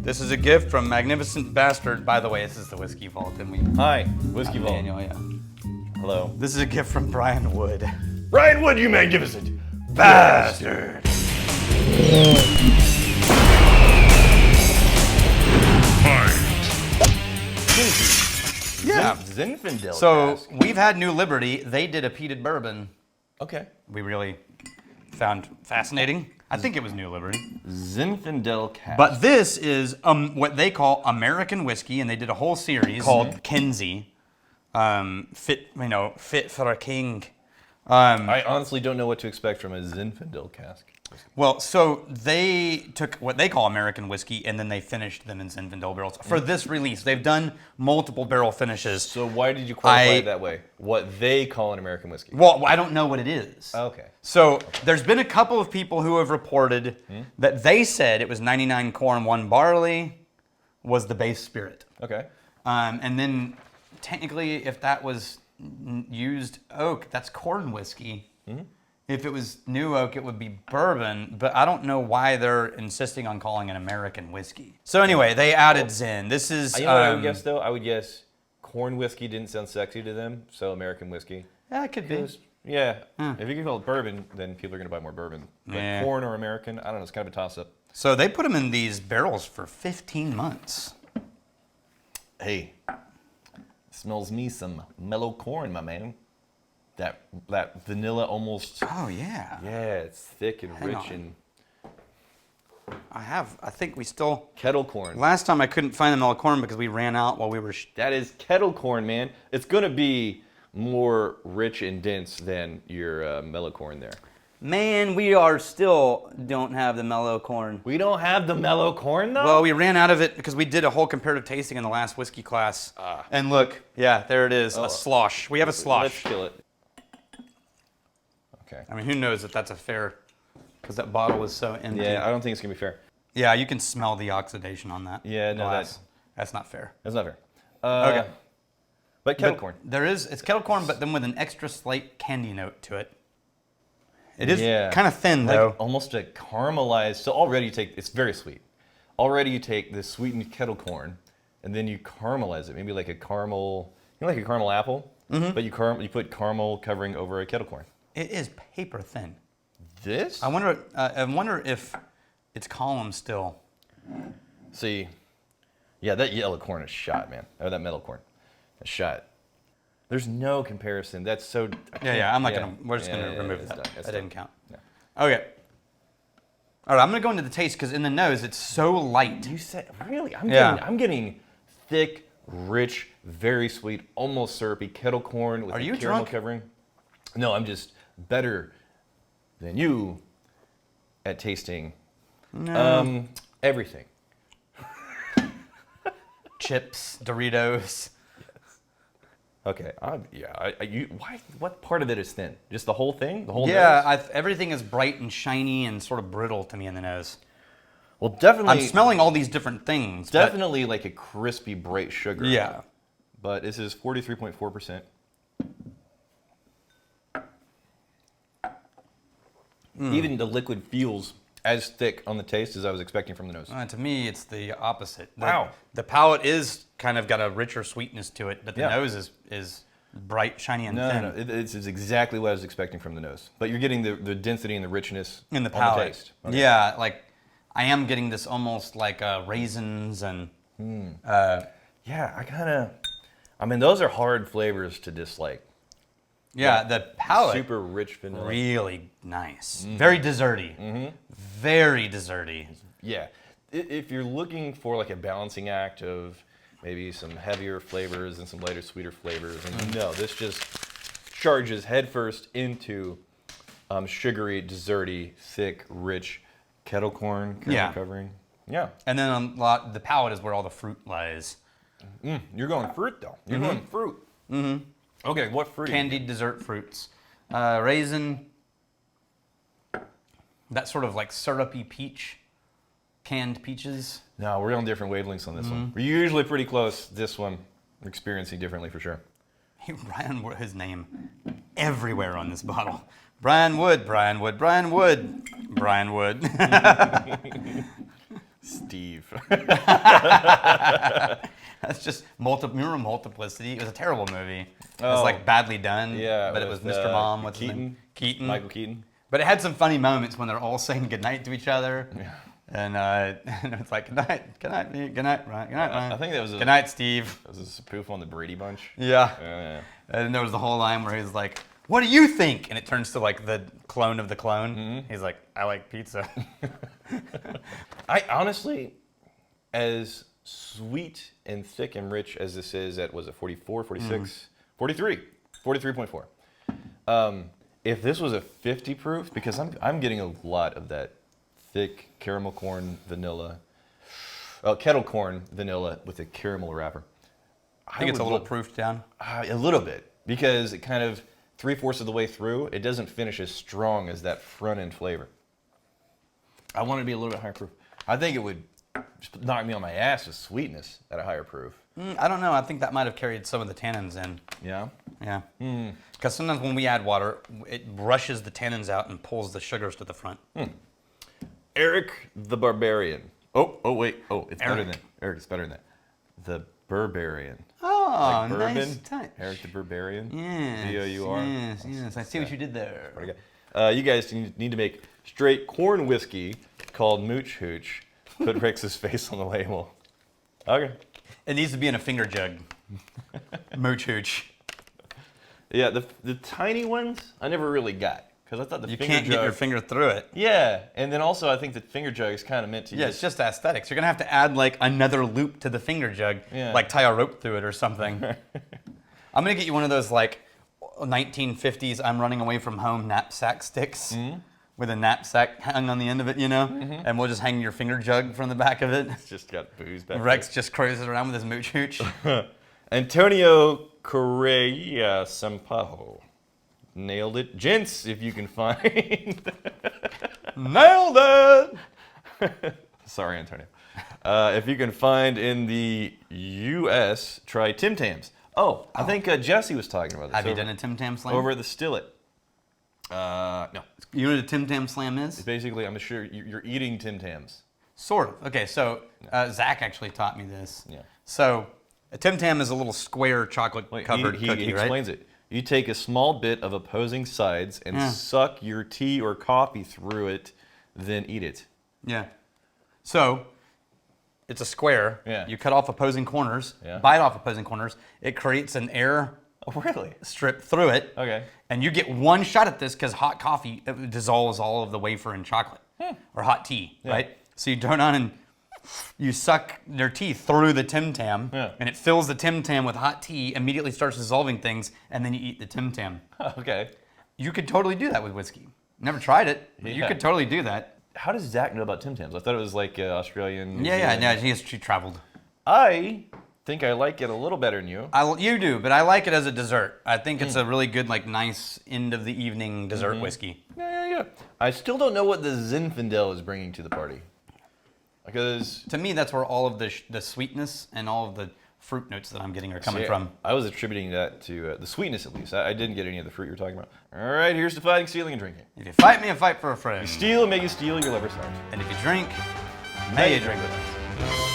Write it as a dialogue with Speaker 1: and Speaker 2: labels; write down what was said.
Speaker 1: This is a gift from Magnificent Bastard. By the way, this is the Whiskey Vault, and we.
Speaker 2: Hi, Whiskey Vault.
Speaker 1: Daniel, yeah.
Speaker 2: Hello.
Speaker 1: This is a gift from Brian Wood.
Speaker 2: Brian Wood, you magnificent bastard. Kinsey.
Speaker 1: Yeah.
Speaker 2: Zinfandel.
Speaker 1: So
Speaker 2: Cask.
Speaker 1: we've had New Liberty. They did a peated bourbon.
Speaker 2: Okay.
Speaker 1: We really found fascinating. I think it was New Liberty.
Speaker 2: Zinfandel Cask.
Speaker 1: But this is what they call American whiskey, and they did a whole series called Kinsey. Fit for a king.
Speaker 2: I honestly don't know what to expect from a Zinfandel cask.
Speaker 1: Well, so they took what they call American whiskey, and then they finished them in Zinfandel barrels. For this release, they've done multiple barrel finishes.
Speaker 2: So why did you qualify it that way? What they call an American whiskey?
Speaker 1: Well, I don't know what it is.
Speaker 2: Okay.
Speaker 1: So there's been a couple of people who have reported that they said it was 99 corn, 1 barley was the base spirit.
Speaker 2: Okay.
Speaker 1: And then technically, if that was used oak, that's corn whiskey. If it was new oak, it would be bourbon, but I don't know why they're insisting on calling it American whiskey. So anyway, they added Zin. This is...
Speaker 2: You know what I would guess, though? I would guess corn whiskey didn't sound sexy to them, so American whiskey.
Speaker 1: Yeah, it could be.
Speaker 2: Yeah. If you can call it bourbon, then people are going to buy more bourbon. But corn or American, I don't know. It's kind of a toss-up.
Speaker 1: So they put them in these barrels for 15 months.
Speaker 2: Hey, smells me some mellow corn, my man. That vanilla almost.
Speaker 1: Oh, yeah.
Speaker 2: Yeah, it's thick and
Speaker 1: Hang
Speaker 2: rich
Speaker 1: on.
Speaker 2: and.
Speaker 1: I think we still...
Speaker 2: Kettle corn.
Speaker 1: Last time I couldn't find the mellow corn because we ran out while we were...
Speaker 2: That is kettle corn, man. It's going to be more rich and dense than your mellow corn there.
Speaker 1: Man, we still don't have the mellow corn.
Speaker 2: We don't have the mellow corn, though?
Speaker 1: Well, we ran out of it because we did a whole comparative tasting in the last whiskey class. And look, yeah, there it is, a slosh. We have a slosh.
Speaker 2: Let's kill it. Okay.
Speaker 1: I mean, who knows if that's a fair, because that bottle is so empty.
Speaker 2: Yeah, I don't think it's going to be fair.
Speaker 1: Yeah, you can smell the oxidation on that.
Speaker 2: Yeah, no,
Speaker 1: glass. That's not fair.
Speaker 2: That's not fair.
Speaker 1: Okay.
Speaker 2: But kettle corn.
Speaker 1: It's kettle corn, but then with an extra slight candy note to it. It is
Speaker 2: Yeah.
Speaker 1: kind of thin,
Speaker 2: Like
Speaker 1: though.
Speaker 2: almost a caramelized. So already it's very sweet. Already you take the sweetened kettle corn, and then you caramelize it. Maybe like a caramel, like a caramel apple, but you put caramel covering over a kettle corn.
Speaker 1: It is paper thin.
Speaker 2: This?
Speaker 1: I wonder if it's column still.
Speaker 2: See, yeah, that yellow corn is shot, man. Or that metal corn, a shot. There's no comparison. That's so.
Speaker 1: Yeah. I'm not gonna. We're just gonna remove
Speaker 2: it's
Speaker 1: that.
Speaker 2: done. It's
Speaker 1: That
Speaker 2: done.
Speaker 1: didn't count.
Speaker 2: Yeah.
Speaker 1: Okay. All right. I'm gonna go into the taste because in the nose it's so light.
Speaker 2: You said really?
Speaker 1: Yeah.
Speaker 2: I'm getting thick, rich, very sweet, almost syrupy kettle corn with
Speaker 1: Are
Speaker 2: the
Speaker 1: you
Speaker 2: caramel
Speaker 1: drunk?
Speaker 2: covering. No, I'm just better than you at tasting everything.
Speaker 1: Chips, Doritos.
Speaker 2: Okay. What part of it is thin? Just the whole thing? The whole nose?
Speaker 1: Yeah, everything is bright and shiny and sort of brittle to me in the nose.
Speaker 2: Well, definitely.
Speaker 1: I'm smelling all these different things. but-
Speaker 2: Definitely like a crispy, bright sugar.
Speaker 1: Yeah.
Speaker 2: But this is 43.4%. Even the liquid feels as thick on the taste as I was expecting from the nose.
Speaker 1: To me, it's the opposite.
Speaker 2: Wow.
Speaker 1: The palate is kind of got a richer sweetness to it, but the
Speaker 2: Yeah.
Speaker 1: nose is bright, shiny, and thin.
Speaker 2: No. It's exactly what I was expecting from the nose. But you're getting the density and the richness
Speaker 1: In the
Speaker 2: on
Speaker 1: palate.
Speaker 2: the taste. Okay.
Speaker 1: Yeah, like I am getting this almost like raisins and...
Speaker 2: Yeah, those are hard flavors to dislike.
Speaker 1: Yeah, the palate,
Speaker 2: Super rich vanilla.
Speaker 1: really nice. Very desserty. Very desserty.
Speaker 2: Yeah. If you're looking for like a balancing act of maybe some heavier flavors and some lighter, sweeter flavors, and no, this just charges headfirst into sugary, desserty, thick, rich kettle corn covering. Yeah.
Speaker 1: And then the palate is where all the fruit lies.
Speaker 2: You're going fruit though. You're going fruit. Okay, what fruit?
Speaker 1: Candied dessert fruits. Raisin. That sort of like syrupy peach. Canned peaches.
Speaker 2: No, we're on different wavelengths on this one. We're usually pretty close. This one, we're experiencing differently for sure.
Speaker 1: Brian Wood, his name everywhere on this bottle. Brian Wood, Brian Wood, Brian Wood, Brian Wood.
Speaker 2: Steve.
Speaker 1: That's just remember Multiplicity? It was a terrible movie. It was
Speaker 2: Oh.
Speaker 1: like badly done.
Speaker 2: Yeah,
Speaker 1: but it was
Speaker 2: with,
Speaker 1: Mr. Mom. What's his
Speaker 2: Keaton.
Speaker 1: name? Keaton.
Speaker 2: Michael Keaton.
Speaker 1: But it had some funny moments when they're all saying goodnight to each other.
Speaker 2: Yeah.
Speaker 1: And it's like, good night, Ryan, good night, Ryan.
Speaker 2: I think that was
Speaker 1: good night, Steve.
Speaker 2: That was a spoof on the Brady Bunch.
Speaker 1: Yeah.
Speaker 2: Yeah.
Speaker 1: And there was the whole line where he's like, what do you think? And it turns to like the clone of the clone.
Speaker 2: Mm-hmm.
Speaker 1: He's like, I like pizza.
Speaker 2: I honestly, as sweet and thick and rich as this is at, was it 44, 46, 43, 43.4. If this was a 50 proof, because I'm getting a lot of that thick caramel corn vanilla, kettle corn vanilla with a caramel wrapper.
Speaker 1: I think it's a little proofed down.
Speaker 2: A little bit, because it kind of 3/4 of the way through, it doesn't finish as strong as that front end flavor. I want it to be a little bit higher proof. I think it would just knock me on my ass with sweetness at a higher proof.
Speaker 1: I don't know. I think that might have carried some of the tannins in.
Speaker 2: Yeah?
Speaker 1: Yeah. Because sometimes when we add water, it brushes the tannins out and pulls the sugars to the front.
Speaker 2: Eric the Barbarian. Wait. It's better
Speaker 1: Eric.
Speaker 2: than Eric. It's better than that. The Barbarian.
Speaker 1: Oh,
Speaker 2: Like bourbon.
Speaker 1: nice touch.
Speaker 2: Eric the Barbarian.
Speaker 1: Yes.
Speaker 2: B-O-U-R.
Speaker 1: Yes. I see what you did there.
Speaker 2: You guys need to make straight corn whiskey called Mooch Hooch. Put Rex's face on the label. Okay.
Speaker 1: It needs to be in a finger jug. Mooch hooch.
Speaker 2: Yeah, the tiny ones I never really got, because I thought the
Speaker 1: You
Speaker 2: finger
Speaker 1: can't
Speaker 2: jug.
Speaker 1: get your finger through it.
Speaker 2: Yeah, and then also I think the finger jug is kind of meant to.
Speaker 1: Yeah, it's just aesthetics. You're gonna have to add like another loop to the finger jug,
Speaker 2: Yeah.
Speaker 1: like tie a rope through it or something. I'm gonna get you one of those like 1950s I'm running away from home knapsack sticks with a knapsack hung on the end of it, and we'll just hang your finger jug from the back of it.
Speaker 2: It's just got booze back.
Speaker 1: Rex just cruises around with his mooch hooch.
Speaker 2: Antonio Correa Sampaio. Nailed it. Gents, if you can find.
Speaker 1: Nailed it!
Speaker 2: Sorry, Antonio. If you can find in the U.S., try Tim Tams. I think Jesse was talking about this.
Speaker 1: Have you done a Tim Tam Slam?
Speaker 2: Over at the Stillet. No.
Speaker 1: You know what a Tim Tam Slam is?
Speaker 2: It's basically, I'm sure you're eating Tim Tams.
Speaker 1: Sort of. Okay, so Zach actually taught me this.
Speaker 2: Yeah.
Speaker 1: So a Tim Tam is a little square chocolate-covered
Speaker 2: he
Speaker 1: cookie, right?
Speaker 2: explains it. You take a small bit of opposing sides and suck your tea or coffee through it, then eat it.
Speaker 1: Yeah. So it's a square.
Speaker 2: Yeah.
Speaker 1: You cut off opposing corners,
Speaker 2: Yeah.
Speaker 1: bite off opposing corners. It creates an air
Speaker 2: Oh, really?
Speaker 1: strip through it.
Speaker 2: Okay.
Speaker 1: And you get one shot at this because hot coffee dissolves all of the wafer in chocolate or hot tea, right? So you turn on and you suck their tea through the Tim Tam, and it fills the Tim Tam with hot tea, immediately starts dissolving things, and then you eat the Tim Tam.
Speaker 2: Okay.
Speaker 1: You could totally do that with whiskey. Never tried it, but you could totally do that.
Speaker 2: How does Zach know about Tim Tams? I thought it was like Australian. New
Speaker 1: Yeah,
Speaker 2: Zealand.
Speaker 1: she traveled.
Speaker 2: I think I like it a little better than you.
Speaker 1: You do, but I like it as a dessert. I think it's a really good, like, nice end of the evening dessert whiskey.
Speaker 2: Yeah. I still don't know what the Zinfandel is bringing to the party. Because
Speaker 1: To me, that's where all of the sweetness and all of the fruit notes that I'm getting are coming from.
Speaker 2: I was attributing that to the sweetness, at least. I didn't get any of the fruit you were talking about. All right, here's to fighting, stealing, and drinking.
Speaker 1: If you fight me, I fight for a friend.
Speaker 2: Steal, make you steal, your lover stars.
Speaker 1: And if you drink, may you drink with us.